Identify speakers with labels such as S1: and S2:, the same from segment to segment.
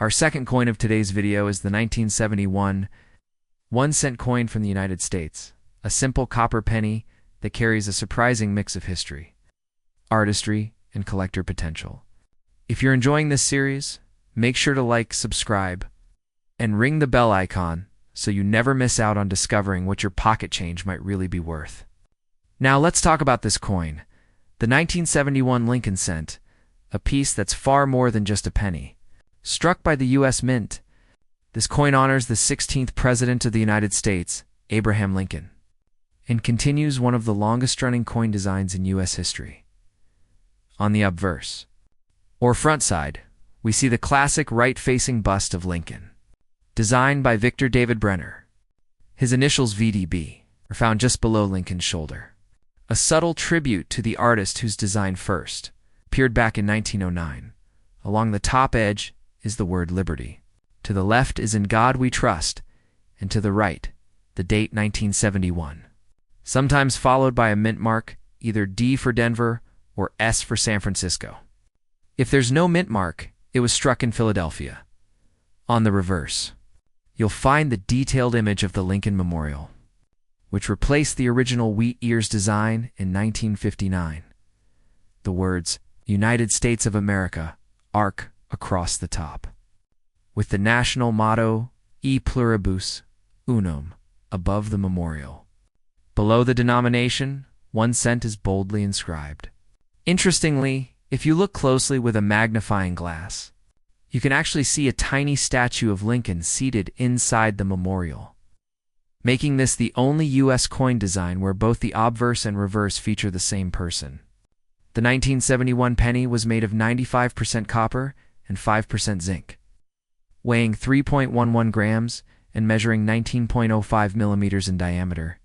S1: Our second coin of today's video is the 1971 1-cent coin from the United States, a simple copper penny that carries a surprising mix of history, artistry, and collector potential. If you're enjoying this series, make sure to like, subscribe, and ring the bell icon so you never miss out on discovering what your pocket change might really be worth. Now let's talk about this coin, the 1971 Lincoln cent, a piece that's far more than just a penny. Struck by the U.S. Mint, this coin honors the 16th President of the United States, Abraham Lincoln, and continues one of the longest-running coin designs in U.S. history. On the obverse, or front side, we see the classic right-facing bust of Lincoln, designed by Victor David Brenner. His initials VDB are found just below Lincoln's shoulder, a subtle tribute to the artist whose design first appeared back in 1909. Along the top edge is the word liberty. To the left is In God We Trust, and to the right, the date 1971, sometimes followed by a mint mark, either D for Denver or S for San Francisco. If there's no mint mark, it was struck in Philadelphia. On the reverse, you'll find the detailed image of the Lincoln Memorial, which replaced the original wheat ears design in 1959. The words, United States of America, arc across the top, with the national motto, E pluribus unum, above the memorial. Below the denomination, 1 cent is boldly inscribed. Interestingly, if you look closely with a magnifying glass, you can actually see a tiny statue of Lincoln seated inside the memorial, making this the only U.S. coin design where both the obverse and reverse feature the same person. The 1971 penny was made of 95% copper and 5% zinc, weighing 3.11 grams and measuring 19.05 millimeters in diameter.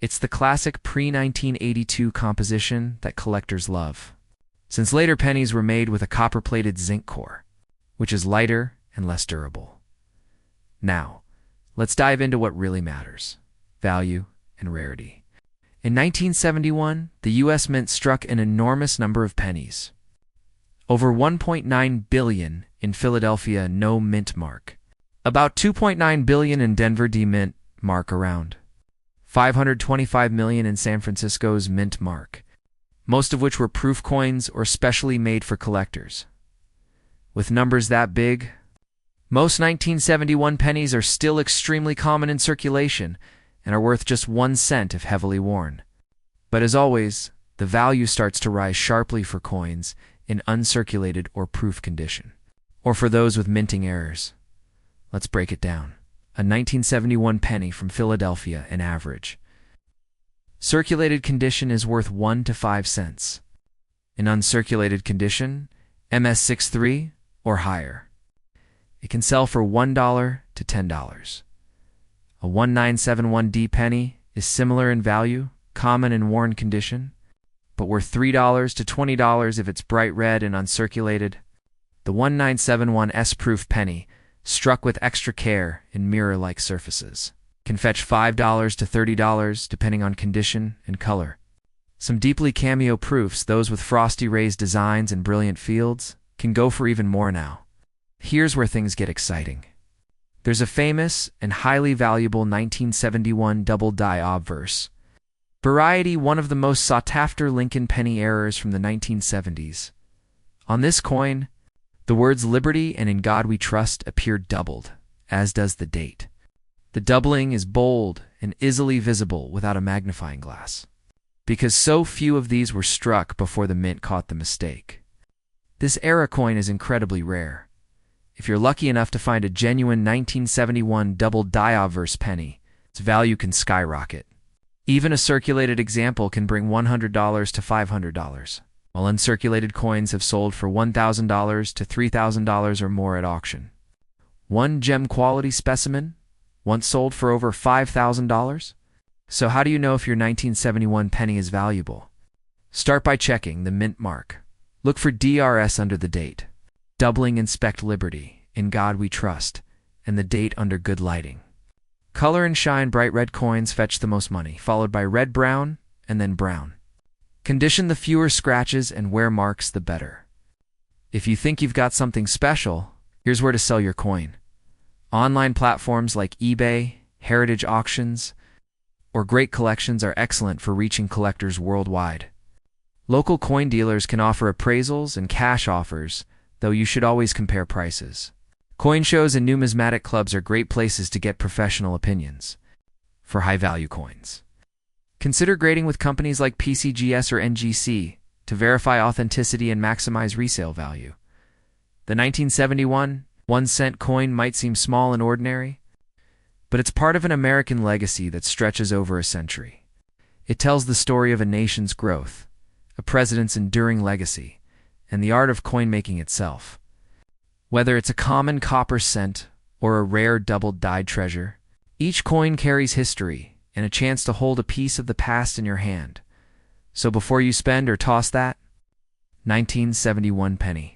S1: It's the classic pre-1982 composition that collectors love, since later pennies were made with a copper-plated zinc core, which is lighter and less durable. Now, let's dive into what really matters: value and rarity. In 1971, the U.S. Mint struck an enormous number of pennies. Over 1.9 billion in Philadelphia no mint mark, about 2.9 billion in Denver D mint mark around, 525 million in San Francisco's mint mark, most of which were proof coins or specially made for collectors. With numbers that big, most 1971 pennies are still extremely common in circulation and are worth just 1 cent if heavily worn. But as always, the value starts to rise sharply for coins in uncirculated or proof condition, or for those with minting errors. Let's break it down. A 1971 penny from Philadelphia, an average circulated condition is worth 1 to 5 cents. In uncirculated condition, MS63 or higher, it can sell for $1 to $10. A 1971D penny is similar in value, common in worn condition, but worth $3 to $20 if it's bright red and uncirculated. The 1971S proof penny, struck with extra care in mirror-like surfaces, can fetch $5 to $30 depending on condition and color. Some deeply cameo proofs, those with frosty raised designs and brilliant fields, can go for even more now. Here's where things get exciting. There's a famous and highly valuable 1971 double die obverse. Rarity, one of the most sought-after Lincoln penny errors from the 1970s. On this coin, the words Liberty and In God We Trust appear doubled, as does the date. The doubling is bold and easily visible without a magnifying glass, because so few of these were struck before the mint caught the mistake. This era coin is incredibly rare. If you're lucky enough to find a genuine 1971 double die obverse penny, its value can skyrocket. Even a circulated example can bring $100 to $500, while uncirculated coins have sold for $1,000 to $3,000 or more at auction. One gem quality specimen once sold for over $5,000. So how do you know if your 1971 penny is valuable? Start by checking the mint mark. Look for DRS under the date. Doubling, inspect Liberty, In God We Trust, and the date under good lighting. Color and shine bright red coins fetch the most money, followed by red-brown and then brown. Condition, the fewer scratches and wear marks, the better. If you think you've got something special, Here's where to sell your coin. Online platforms like eBay, heritage auctions, or great collections are excellent for reaching collectors worldwide. Local coin dealers can offer appraisals and cash offers, though you should always compare prices. Coin shows and numismatic clubs are great places to get professional opinions for high-value coins. Consider grading with companies like PCGS or NGC to verify authenticity and maximize resale value. The 1971 1-cent coin might seem small and ordinary, but it's part of an American legacy that stretches over a century. It tells the story of a nation's growth, a president's enduring legacy, and the art of coin-making itself. Whether it's a common copper cent or a rare double-dyed treasure, each coin carries history and a chance to hold a piece of the past in your hand. So before you spend or toss that 1971 penny,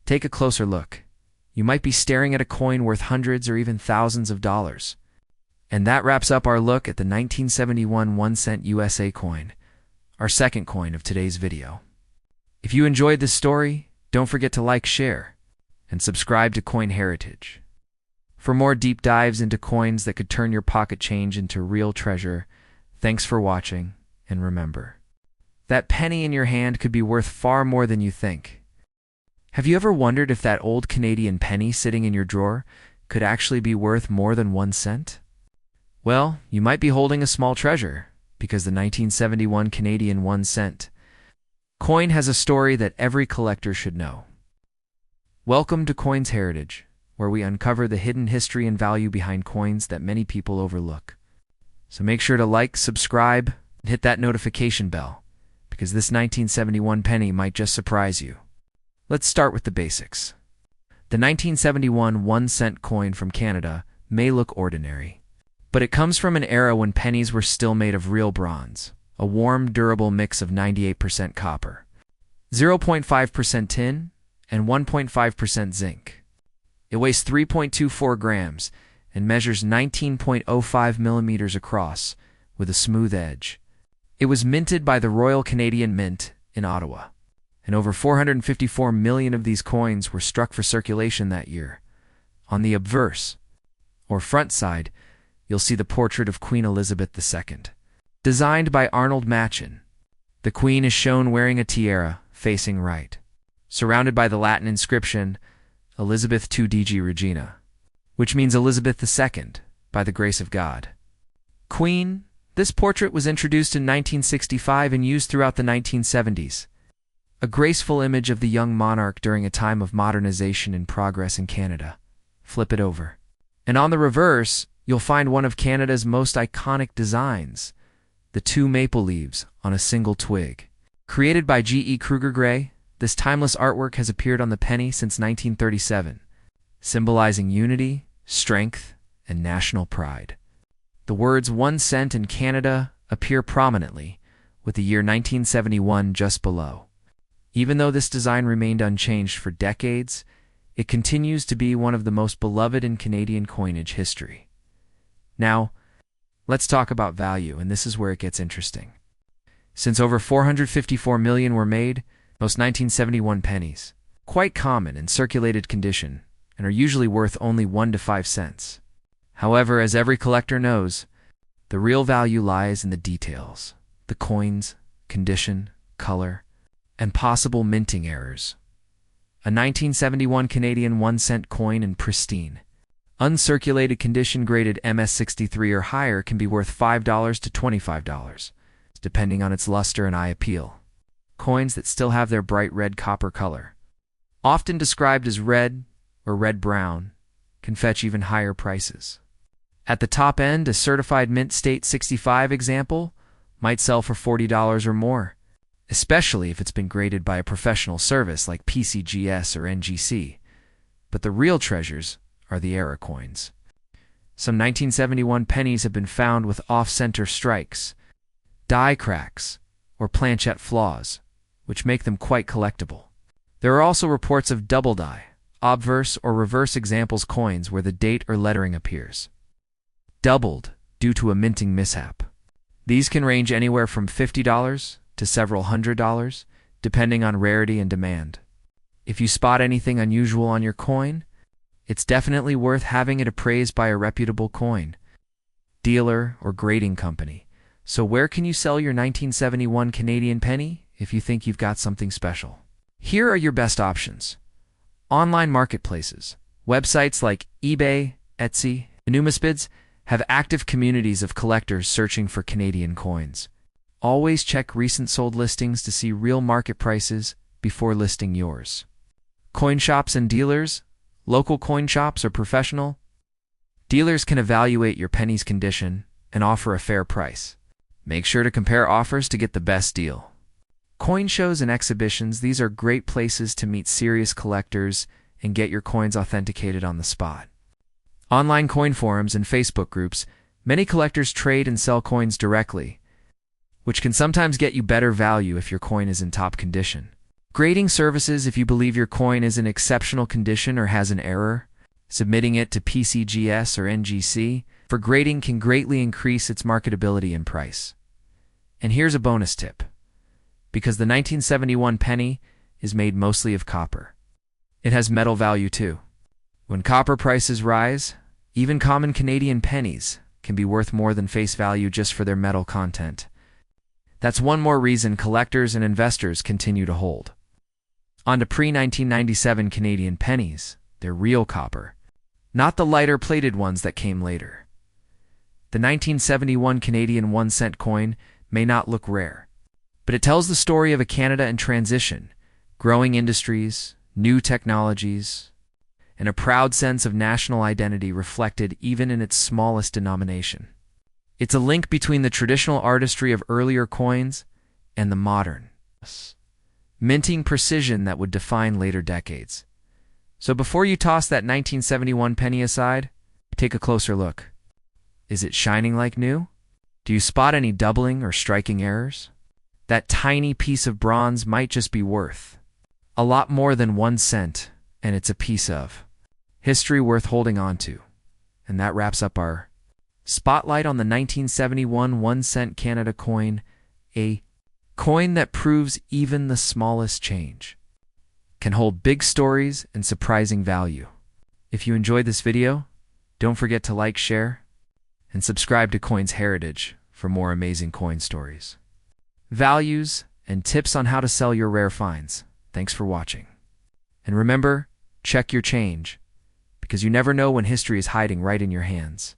S1: take a closer look. You might be staring at a coin worth hundreds or even thousands of dollars. And that wraps up our look at the 1971 1-cent USA coin, our second coin of today's video. If you enjoyed this story, don't forget to like, share, and subscribe to Coin Heritage. For more deep dives into coins that could turn your pocket change into real treasure, thanks for watching, and remember, that penny in your hand could be worth far more than you think. Have you ever wondered if that old Canadian penny sitting in your drawer could actually be worth more than 1 cent? Well, you might be holding a small treasure, because the 1971 Canadian 1 cent coin has a story that every collector should know. Welcome to Coins Heritage, where we uncover the hidden history and value behind coins that many people overlook. So make sure to like, subscribe, and hit that notification bell, because this 1971 penny might just surprise you. Let's start with the basics. The 1971 1-cent coin from Canada may look ordinary, but it comes from an era when pennies were still made of real bronze, a warm, durable mix of 98% copper, 0.5% tin, and 1.5% zinc. It weighs 3.24 grams and measures 19.05 millimeters across, with a smooth edge. It was minted by the Royal Canadian Mint in Ottawa, and over 454 million of these coins were struck for circulation that year. On the obverse, or front side, you'll see the portrait of Queen Elizabeth II, designed by Arnold Machin. The Queen is shown wearing a tiara, facing right, surrounded by the Latin inscription, Elizabeth II Digi Regina, which means Elizabeth II, by the grace of God. Queen. This portrait was introduced in 1965 and used throughout the 1970s. A graceful image of the young monarch during a time of modernization and progress in Canada. Flip it over. And on the reverse, you'll find one of Canada's most iconic designs, the 2 maple leaves on a single twig. Created by G.E. Kruger Gray, this timeless artwork has appeared on the penny since 1937, symbolizing unity, strength, and national pride. The words 1 cent in Canada appear prominently, with the year 1971 just below. Even though this design remained unchanged for decades, it continues to be one of the most beloved in Canadian coinage history. Now, let's talk about value, and this is where it gets interesting. Since over 454 million were made, most 1971 pennies, quite common in circulated condition, and are usually worth only 1 to 5 cents. However, as every collector knows, the real value lies in the details, the coin's condition, color, and possible minting errors. A 1971 Canadian 1-cent coin in pristine, uncirculated condition graded MS63 or higher can be worth $5 to $25, depending on its luster and eye appeal. Coins that still have their bright red copper color, often described as red or red-brown, can fetch even higher prices. At the top end, a certified Mint State 65 example might sell for $40 or more, especially if it's been graded by a professional service like PCGS or NGC. But the real treasures are the era coins. Some 1971 pennies have been found with off-center strikes, die cracks, or planchette flaws, which make them quite collectible. There are also reports of double die, obverse or reverse examples coins where the date or lettering appears doubled due to a minting mishap. These can range anywhere from $50 to several $100, depending on rarity and demand. If you spot anything unusual on your coin, it's definitely worth having it appraised by a reputable coin dealer or grading company. So where can you sell your 1971 Canadian penny if you think you've got something special? Here are your best options. Online marketplaces. Websites like eBay, Etsy, and Numisbids have active communities of collectors searching for Canadian coins. Always check recent sold listings to see real market prices before listing yours. Coin shops and dealers. Local coin shops or professional dealers can evaluate your penny's condition and offer a fair price. Make sure to compare offers to get the best deal. Coin shows and exhibitions. These are great places to meet serious collectors and get your coins authenticated on the spot. Online coin forums and Facebook groups. Many collectors trade and sell coins directly, which can sometimes get you better value if your coin is in top condition. Grading services. If you believe your coin is in exceptional condition or has an error, submitting it to PCGS or NGC for grading can greatly increase its marketability and price. And here's a bonus tip. Because the 1971 penny is made mostly of copper, it has metal value too. When copper prices rise, even common Canadian pennies can be worth more than face value just for their metal content. That's one more reason collectors and investors continue to hold. On to pre-1997 Canadian pennies. They're real copper, not the lighter plated ones that came later. The 1971 Canadian 1-cent coin may not look rare, but it tells the story of a Canada in transition, growing industries, new technologies, and a proud sense of national identity reflected even in its smallest denomination. It's a link between the traditional artistry of earlier coins and the modern, minting precision that would define later decades. So before you toss that 1971 penny aside, take a closer look. Is it shining like new? Do you spot any doubling or striking errors? That tiny piece of bronze might just be worth a lot more than 1 cent, and it's a piece of history worth holding on to. And that wraps up our spotlight on the 1971 1-cent Canada coin, a coin that proves even the smallest change can hold big stories and surprising value. If you enjoyed this video, don't forget to like, share, and subscribe to Coins Heritage for more amazing coin stories, values, and tips on how to sell your rare finds. Thanks for watching. And remember, check your change, because you never know when history is hiding right in your hands.